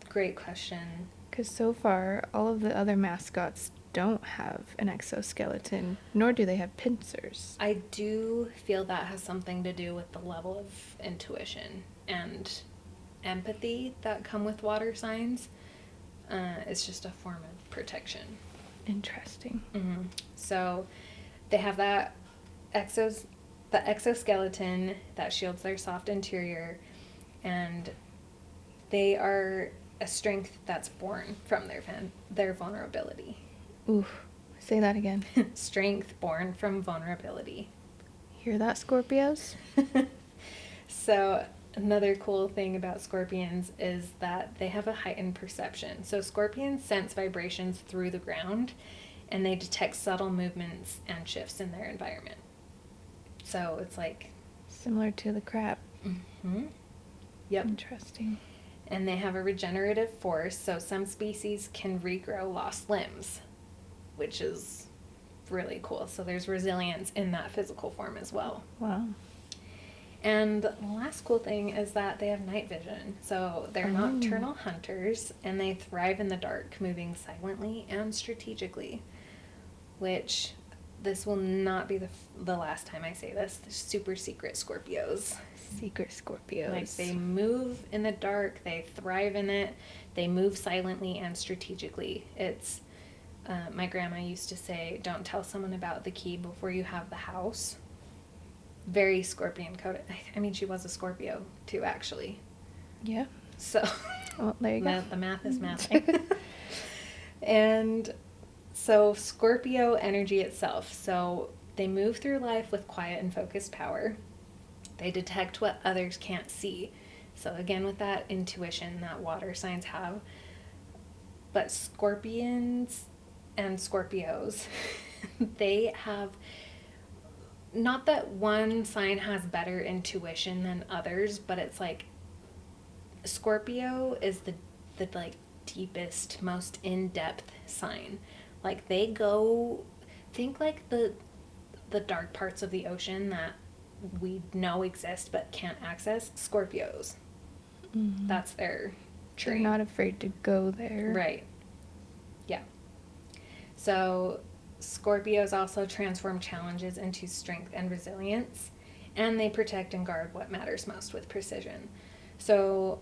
great question. Because so far, all of the other mascots don't have an exoskeleton, nor do they have pincers. I do feel that has something to do with the level of intuition and empathy that come with water signs. It's just a form of protection. Interesting. So they have the exoskeleton that shields their soft interior, and they are a strength that's born from their vulnerability. Oof. Say that again. Strength born from vulnerability. Hear that, Scorpios? So another cool thing about scorpions is that they have a heightened perception. So scorpions sense vibrations through the ground, and they detect subtle movements and shifts in their environment. So it's like... Similar to the crab. Mm-hmm. Yep. Interesting. And they have a regenerative force, so some species can regrow lost limbs, which is really cool. So there's resilience in that physical form as well. Wow. And the last cool thing is that they have night vision. So they're nocturnal hunters, and they thrive in the dark, moving silently and strategically, which this will not be the last time I say this. They're super secret Scorpios. Secret Scorpios. Like, they move in the dark, they thrive in it, they move silently and strategically. It's, my grandma used to say, don't tell someone about the key before you have the house. Very Scorpion coded. I mean, she was a Scorpio too, actually. Yeah. So, Well, there you go. the math is mathing. And so Scorpio energy itself. So they move through life with quiet and focused power. They detect what others can't see. So again, with that intuition that water signs have. But Scorpions and Scorpios, they have, not that one sign has better intuition than others, but it's like Scorpio is the like deepest, most in-depth sign. Like, they go, think like the dark parts of the ocean that we know exist but can't access. Scorpios. Mm-hmm. That's their They're trait. not afraid to go there. Right. Yeah. So Scorpios also transform challenges into strength and resilience, and they protect and guard what matters most with precision. So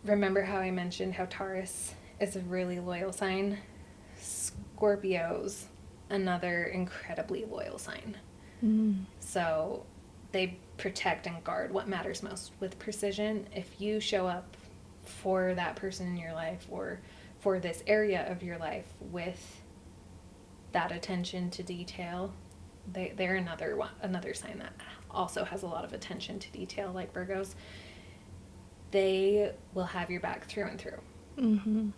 remember how I mentioned how Taurus is a really loyal sign? Scorpios, another incredibly loyal sign. Mm. So they protect and guard what matters most with precision. If you show up for that person in your life, or for this area of your life with that attention to detail, they're another sign that also has a lot of attention to detail, like Virgos. They will have your back through and through. Mm-hmm.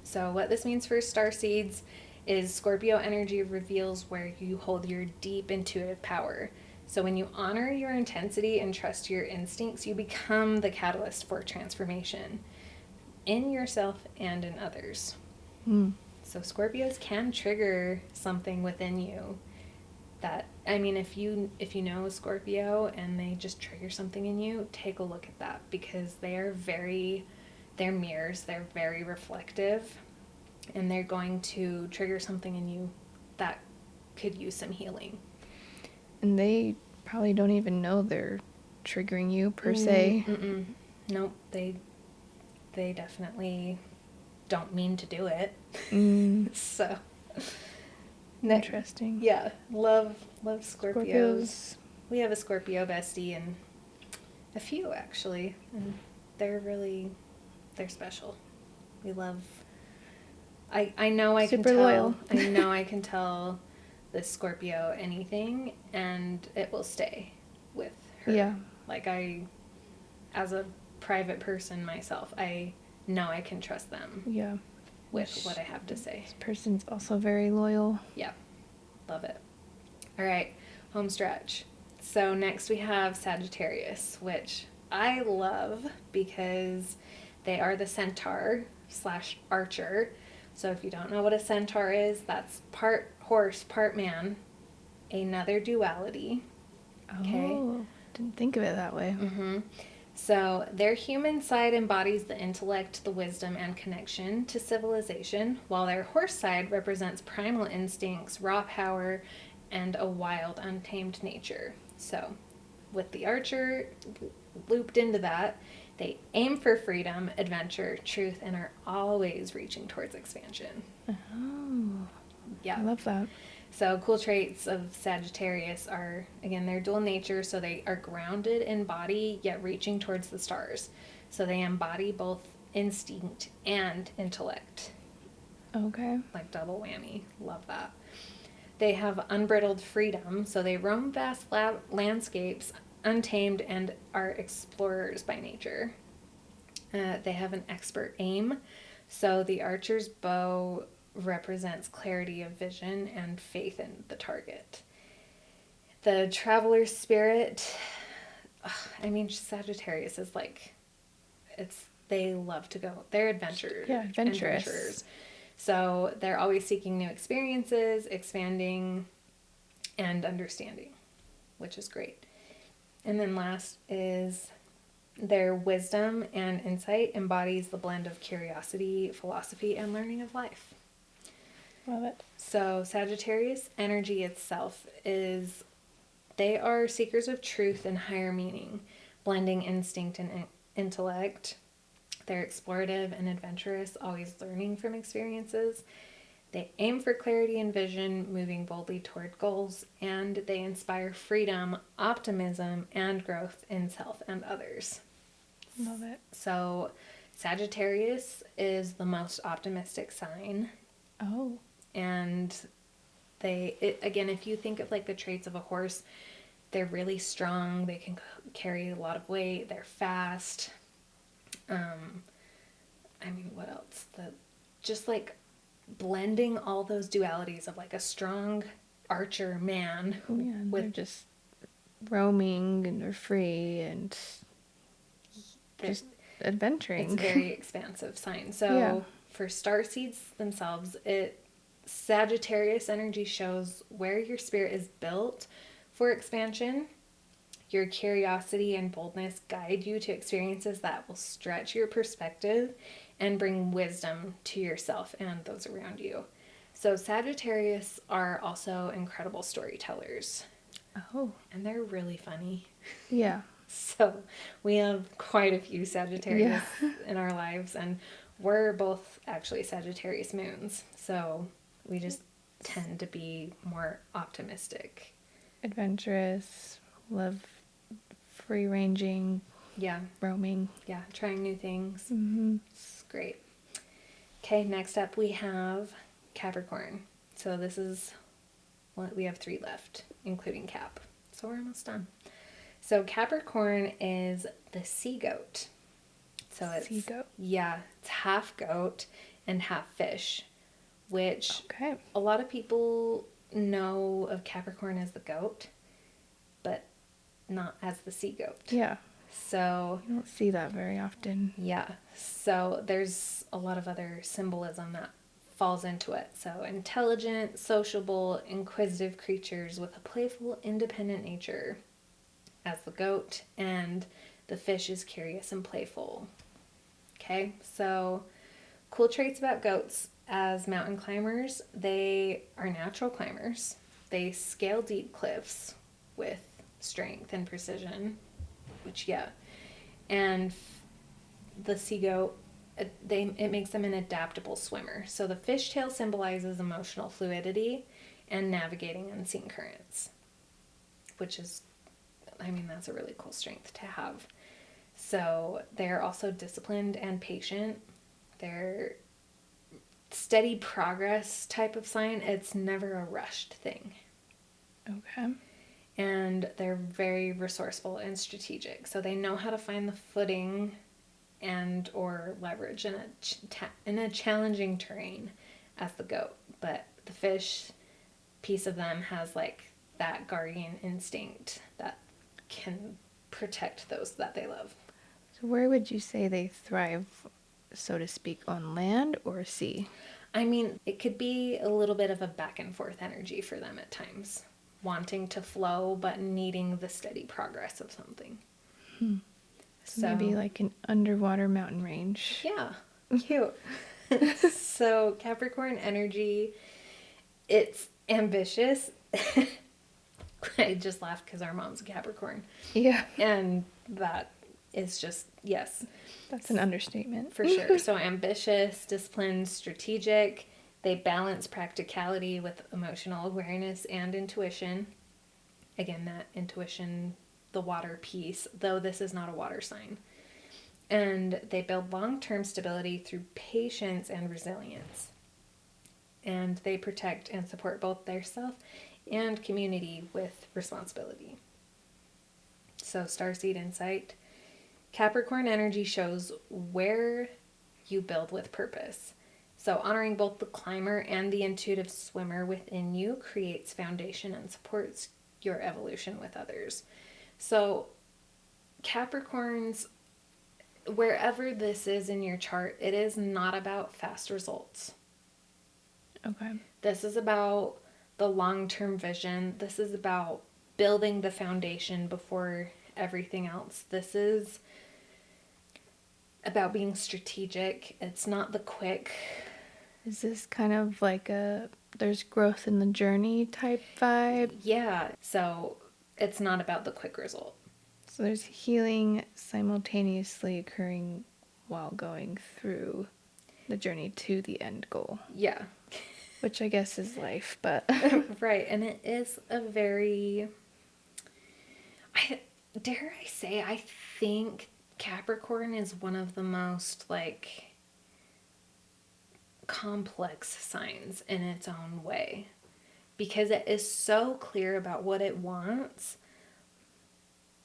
So what this means for starseeds is Scorpio energy reveals where you hold your deep intuitive power. So when you honor your intensity and trust your instincts, you become the catalyst for transformation in yourself and in others. Mm. So Scorpios can trigger something within you that, I mean, if you know a Scorpio and they just trigger something in you, take a look at that, because they're mirrors, they're very reflective, and they're going to trigger something in you that could use some healing. And they probably don't even know they're triggering you per se. Mm-mm. Nope, they definitely don't mean to do it. Mm. So Interesting. yeah, love Scorpios. Scorpios. We have a Scorpio bestie, and a few actually, and they're special. We love. I know I can Super tell. loyal. I know I can tell the Scorpio anything, and it will stay with her. Yeah. Like, as a private person myself, I know I can trust them Yeah. with what I have to say. This person's also very loyal. Yeah, love it. All right, home stretch. So next we have Sagittarius, which I love because they are the centaur / archer. So if you don't know what a centaur is, that's part horse, part man, another duality. Okay. Oh, didn't think of it that way. Mm-hmm. So their human side embodies the intellect, the wisdom, and connection to civilization, while their horse side represents primal instincts, raw power, and a wild, untamed nature. So with the archer looped into that, they aim for freedom, adventure, truth, and are always reaching towards expansion. Oh, Yeah. I love that. So cool traits of Sagittarius are, again, their dual nature, so they are grounded in body, yet reaching towards the stars. So they embody both instinct and intellect. Okay. Like double whammy. Love that. They have unbridled freedom, so they roam vast landscapes untamed and are explorers by nature. They have an expert aim, so the archer's bow represents clarity of vision and faith in the target. The traveler's spirit, I mean, Sagittarius is like, they love to go, they're adventurers. Yeah, adventurous. So they're always seeking new experiences, expanding, and understanding, which is great. And then last is their wisdom and insight embodies the blend of curiosity, philosophy, and learning of life. Love it. So Sagittarius energy itself is, they are seekers of truth and higher meaning, blending instinct and intellect. They're explorative and adventurous, always learning from experiences. They aim for clarity and vision, moving boldly toward goals, and they inspire freedom, optimism, and growth in self and others. Love it. So Sagittarius is the most optimistic sign. Oh. And again, if you think of like the traits of a horse, they're really strong. They can carry a lot of weight. They're fast. I mean, what else? Just like blending all those dualities of like a strong archer man They're just roaming and they're free and just adventuring. It's a very expansive sign. So for starseeds themselves, Sagittarius energy shows where your spirit is built for expansion. Your curiosity and boldness guide you to experiences that will stretch your perspective and bring wisdom to yourself and those around you. So Sagittarius are also incredible storytellers. Oh. And they're really funny. Yeah. So we have quite a few Sagittarius in our lives, and we're both actually Sagittarius moons. So we just tend to be more optimistic. Adventurous, love free ranging, roaming. Yeah, trying new things. Mm-hmm. It's great. Okay, next up we have Capricorn. So this is we have 3 left, including Cap. So we're almost done. So Capricorn is the sea goat. So it's sea goat. Yeah, it's half goat and half fish, which a lot of people know of Capricorn as the goat, but not as the sea goat. Yeah. So you don't see that very often. Yeah. So there's a lot of other symbolism that falls into it. So intelligent, sociable, inquisitive creatures with a playful, independent nature as the goat, and the fish is curious and playful. Okay, so cool traits about goats as mountain climbers. They are natural climbers. They scale deep cliffs with strength and precision, which, and the sea goat, it makes them an adaptable swimmer. So the fishtail symbolizes emotional fluidity and navigating unseen currents, which is, I mean, that's a really cool strength to have. So they're also disciplined and patient. They're steady progress type of sign. It's never a rushed thing. Okay. And they're very resourceful and strategic. So they know how to find the footing and or leverage in a challenging terrain as the goat. But the fish piece of them has like that guardian instinct that can protect those that they love. So where would you say they thrive, so to speak, on land or sea? I mean, it could be a little bit of a back and forth energy for them at times. Wanting to flow, but needing the steady progress of something. So maybe like an underwater mountain range. Yeah, cute. So Capricorn energy, it's ambitious. I just laughed because our mom's a Capricorn. Yeah. And that is just, yes. That's an understatement. For sure. So ambitious, disciplined, strategic. They balance practicality with emotional awareness and intuition. Again, that intuition, the water piece, though this is not a water sign. And they build long-term stability through patience and resilience. and they protect and support both their self and community with responsibility. So, Starseed insight. Capricorn energy shows where you build with purpose. So, honoring both the climber and the intuitive swimmer within you creates foundation and supports your evolution with others. So, Capricorns, wherever this is in your chart, it is not about fast results. Okay. This is about the long-term vision. This is about building the foundation before everything else. This is about being strategic. It's not the quick. Is this kind of like there's growth in the journey type vibe? Yeah. So it's not about the quick result. So there's healing simultaneously occurring while going through the journey to the end goal. Yeah. Which I guess is life, but... Right. And it is a very... dare I say, I think Capricorn is one of the most, like, complex signs in its own way. Because it is so clear about what it wants,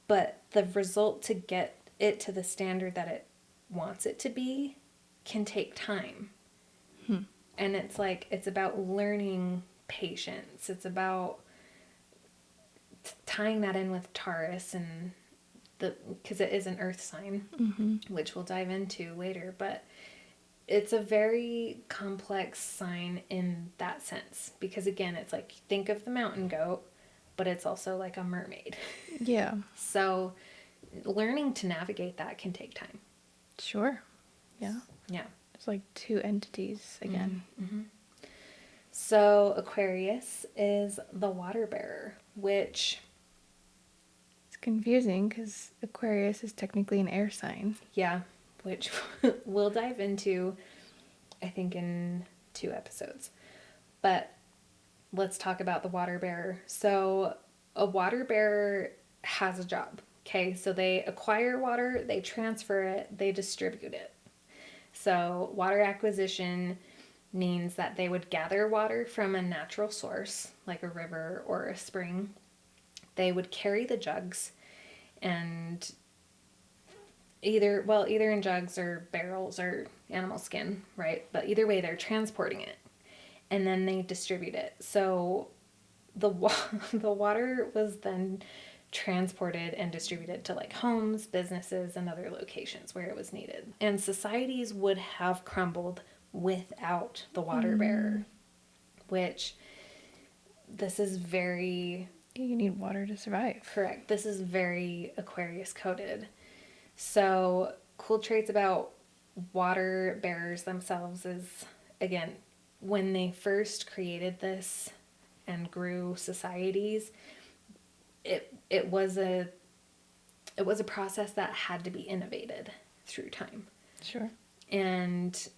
but the result to get it to the standard that it wants it to be can take time. And it's like, it's about learning patience. It's about tying that in with Taurus and because it is an earth sign, which we'll dive into later, but it's a very complex sign in that sense. Because again, it's like, think of the mountain goat, but it's also like a mermaid. Yeah. So learning to navigate that can take time. Sure. Yeah. Yeah. It's like two entities again. So Aquarius is the water bearer, which... It's confusing because Aquarius is technically an air sign. Yeah, which we'll dive into, I think, in 2 episodes. But let's talk about the water bearer. So a water bearer has a job. Okay, so they acquire water, they transfer it, they distribute it. So water acquisition means that they would gather water from a natural source, like a river or a spring. They would carry the jugs and either in jugs or barrels or animal skin, right? But either way, they're transporting it and then they distribute it. So the water was then transported and distributed to like homes, businesses, and other locations where it was needed. And societies would have crumbled without the water bearer, which this is very... You need water to survive. Correct. This is very Aquarius coded. So cool traits about water bearers themselves is, again, when they first created this and grew societies, it was a process that had to be innovated through time. Sure. And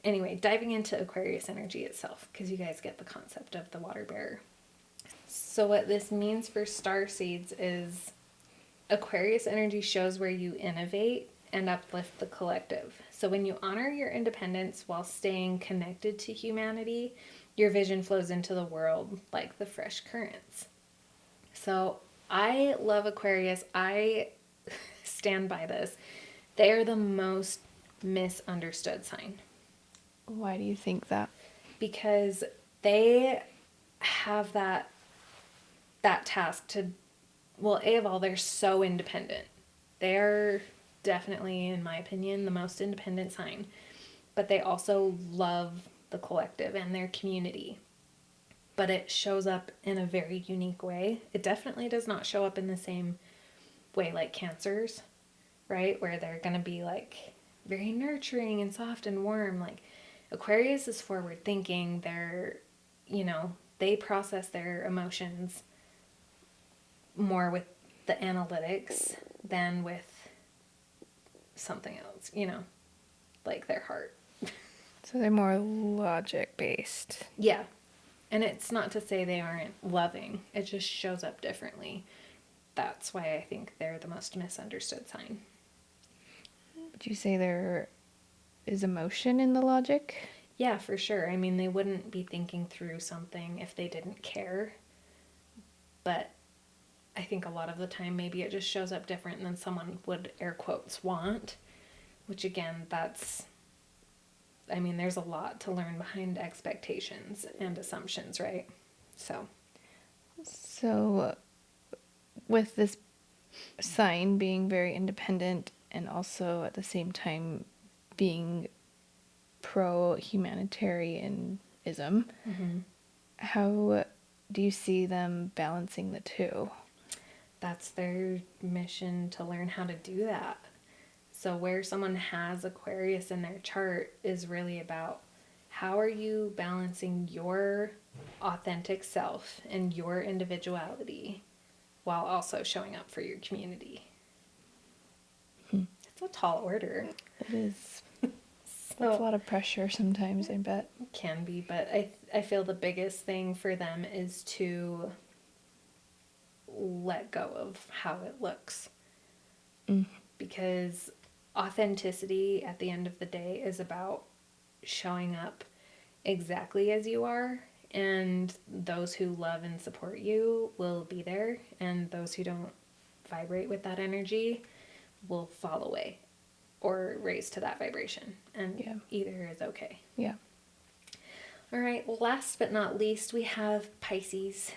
anyway, diving into Aquarius energy itself, because you guys get the concept of the water bearer. So what this means for starseeds is Aquarius energy shows where you innovate and uplift the collective. So when you honor your independence while staying connected to humanity, your vision flows into the world like the fresh currents. So I love Aquarius. I stand by this. They are the most misunderstood sign. Why do you think that? Because they have that task to, well, A of all, they're so independent. They are definitely, in my opinion, the most independent sign. But they also love the collective and their community. But it shows up in a very unique way. It definitely does not show up in the same way like Cancers, right? Where they're going to be like very nurturing and soft and warm. Like Aquarius is forward thinking. They're, they process their emotions more with the analytics than with something else, like their heart. So they're more logic based. Yeah. And it's not to say they aren't loving. It just shows up differently. That's why I think they're the most misunderstood sign. Would you say there is emotion in the logic? Yeah, for sure. I mean, they wouldn't be thinking through something if they didn't care. But I think a lot of the time maybe it just shows up different than someone would air quotes want, which again, I mean, there's a lot to learn behind expectations and assumptions, right? So, with this sign being very independent and also at the same time being pro humanitarianism, Mm-hmm. how do you see them balancing the two? That's their mission to learn how to do that. So, where someone has Aquarius in their chart is really about how are you balancing your authentic self and your individuality while also showing up for your community. It's a tall order. It is. So, That's a lot of pressure sometimes, I bet. can be, but I feel the biggest thing for them is to let go of how it looks. Because authenticity at the end of the day is about showing up exactly as you are, and those who love and support you will be there, and those who don't vibrate with that energy will fall away or raise to that vibration, and Yeah. either is okay. Yeah. All right, last but not least, we have Pisces.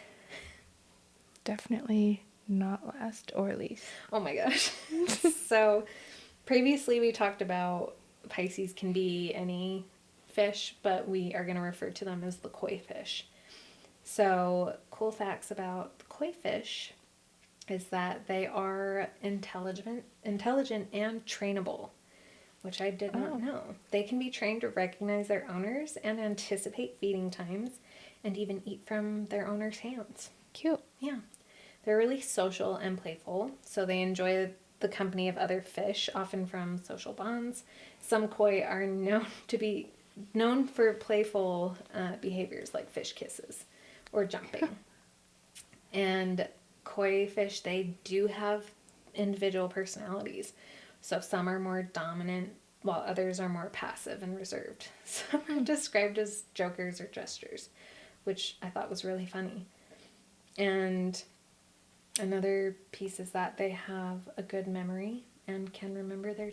Definitely not last or least. Oh my gosh. So previously we talked about Pisces can be any fish, but we are going to refer to them as the koi fish. So, cool facts about the koi fish is that they are intelligent and trainable, which I did not know. They can be trained to recognize their owners and anticipate feeding times and even eat from their owner's hands. Cute. Yeah. They're really social and playful, so they enjoy the company of other fish, often from social bonds. Some koi are known for playful behaviors like fish kisses or jumping. And koi fish, they do have individual personalities. So some are more dominant, while others are more passive and reserved. Some are described as jokers or jesters, which I thought was really funny. And another piece is that they have a good memory and can remember their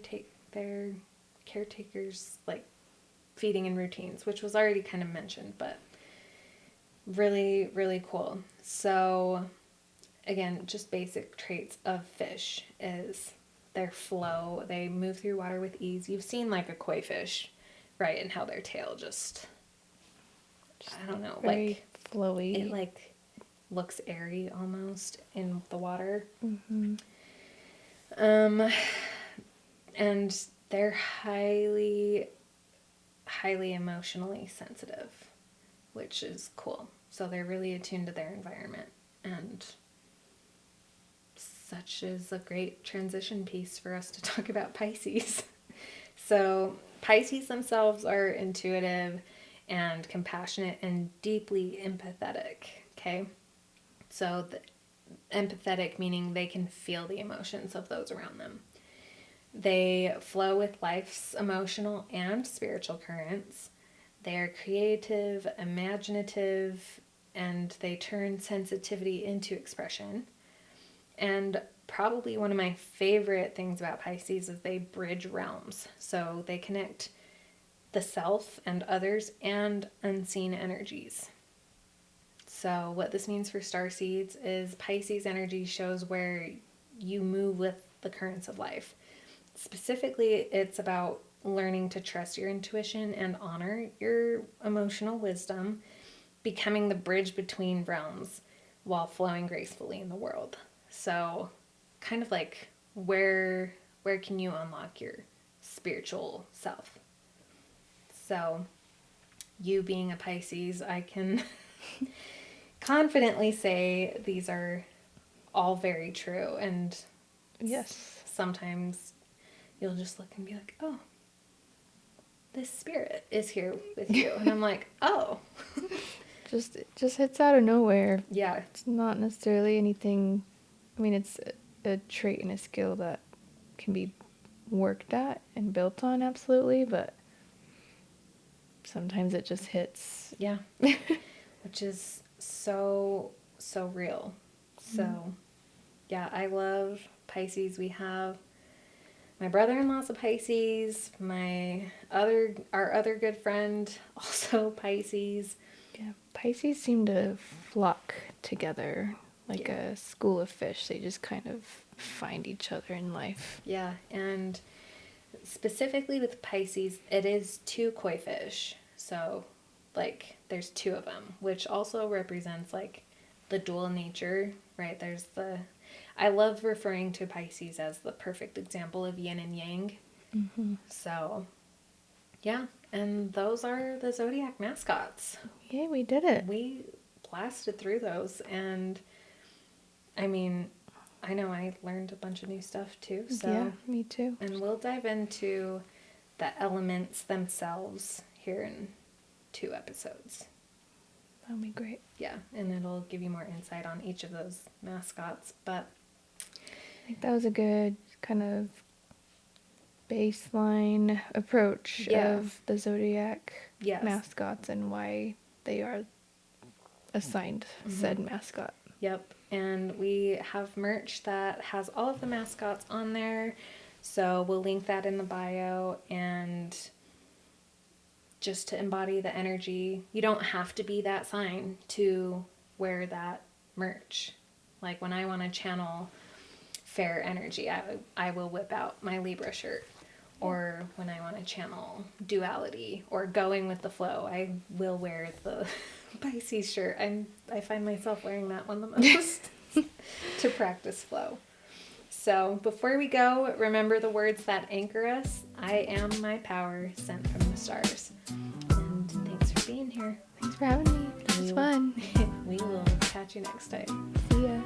caretakers' like feeding and routines, which was already kind of mentioned, but really, really cool. So again, just basic traits of fish is their flow. They move through water with ease. You've seen like a koi fish, right? And how their tail just I don't know, Very like flowy. it like looks airy almost in the water. Mm-hmm. And they're highly emotionally sensitive, which is cool. So they're really attuned to their environment, and such is a great transition piece for us to talk about Pisces. So Pisces themselves are intuitive and compassionate and deeply empathetic, okay? So the empathetic meaning they can feel the emotions of those around them. They flow with life's emotional and spiritual currents. They are creative, imaginative, and they turn sensitivity into expression. And probably one of my favorite things about Pisces is they bridge realms. So they connect the self and others and unseen energies. So what this means for starseeds is Pisces energy shows where you move with the currents of life. Specifically, it's about learning to trust your intuition and honor your emotional wisdom, becoming the bridge between realms while flowing gracefully in the world. So, kind of like where can you unlock your spiritual self? So, you being a Pisces, I can confidently say these are all very true, and Yes. sometimes you'll just look and be like, oh, this spirit is here with you. And I'm like, oh. It just hits out of nowhere. Yeah. It's not necessarily anything. I mean, it's a trait and a skill that can be worked at and built on, absolutely, but sometimes it just hits. Yeah. Which is so real. So, yeah, I love Pisces. We have my brother-in-law's a Pisces. Our other good friend, also Pisces. Yeah, Pisces seem to flock together like a school of fish. They just kind of find each other in life. Yeah, and specifically with Pisces, it is two koi fish. So, like, there's two of them, which also represents, like, the dual nature, right? I love referring to Pisces as the perfect example of yin and yang. Mm-hmm. So, yeah, and those are the Zodiac mascots. Yay, we did it. We blasted through those, and I mean, I know I learned a bunch of new stuff too. So Yeah, me too. And we'll dive into the elements themselves here in 2 episodes. That'll be great. Yeah, and it'll give you more insight on each of those mascots. But I think that was a good kind of baseline approach of the Zodiac yes. mascots and why they are assigned said mascot. Yep, and we have merch that has all of the mascots on there, so we'll link that in the bio. And just to embody the energy, you don't have to be that sign to wear that merch. Like when I want to channel fair energy, I will whip out my Libra shirt. Or when I want to channel duality or going with the flow, I will wear the Pisces shirt. I find myself wearing that one the most to practice flow. So before we go, remember the words that anchor us. I am my power sent from the stars. And thanks for being here. Thanks for having me. This was fun. We will catch you next time. See ya.